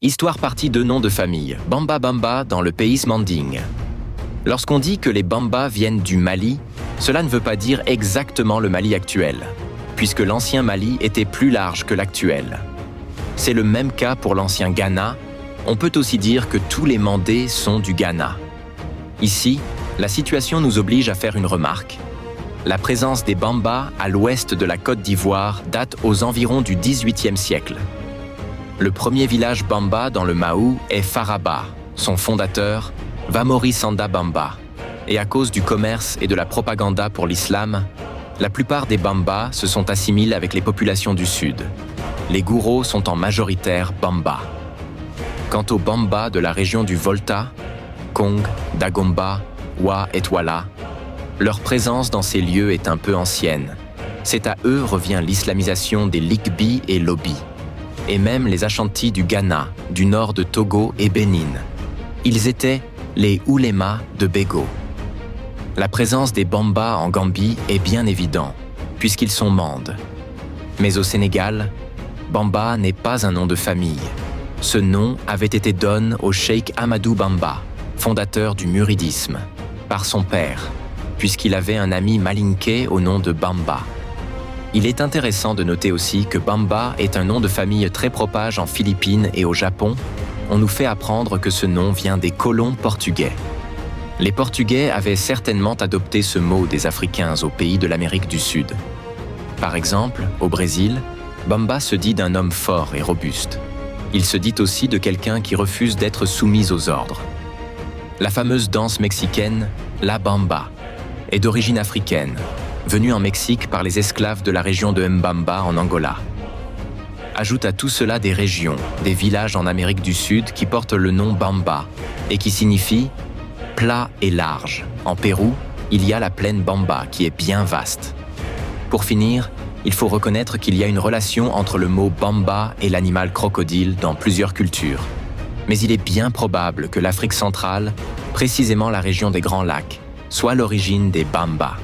Histoire partie de noms de famille, Bamba Bamba dans le pays Manding. Lorsqu'on dit que les Bamba viennent du Mali, cela ne veut pas dire exactement le Mali actuel, puisque l'ancien Mali était plus large que l'actuel. C'est le même cas pour l'ancien Ghana. On peut aussi dire que tous les Mandés sont du Ghana. Ici, la situation nous oblige à faire une remarque. La présence des Bamba à l'ouest de la Côte d'Ivoire date aux environs du XVIIIe siècle. Le premier village Bamba dans le Mahou est Faraba. Son fondateur, Vamori Sanda Bamba. Et à cause du commerce et de la propagande pour l'islam, la plupart des Bamba se sont assimilés avec les populations du sud. Les Gouros sont en majoritaire Bamba. Quant aux Bamba de la région du Volta, Kong, Dagomba, Wa et Douala, leur présence dans ces lieux est un peu ancienne. C'est à eux revient l'islamisation des Ligbi et Lobi, et même les Ashantis du Ghana, du nord de Togo et Bénin. Ils étaient les Oulémas de Bégo. La présence des Bamba en Gambie est bien évidente, puisqu'ils sont mandes. Mais au Sénégal, Bamba n'est pas un nom de famille. Ce nom avait été donné au cheikh Amadou Bamba, fondateur du muridisme, par son père, puisqu'il avait un ami malinké au nom de Bamba. Il est intéressant de noter aussi que Bamba est un nom de famille très propage en Philippines et au Japon. On nous fait apprendre que ce nom vient des colons portugais. Les Portugais avaient certainement adopté ce mot des Africains au pays de l'Amérique du Sud. Par exemple, au Brésil, Bamba se dit d'un homme fort et robuste. Il se dit aussi de quelqu'un qui refuse d'être soumis aux ordres. La fameuse danse mexicaine, la Bamba, est d'origine africaine, venue en Mexique par les esclaves de la région de Mbamba en Angola. Ajoute à tout cela des régions, des villages en Amérique du Sud qui portent le nom Bamba et qui signifie plat et large. En Pérou, il y a la plaine Bamba qui est bien vaste. Pour finir, il faut reconnaître qu'il y a une relation entre le mot Bamba et l'animal crocodile dans plusieurs cultures. Mais il est bien probable que l'Afrique centrale, précisément la région des Grands Lacs, soit l'origine des Bamba.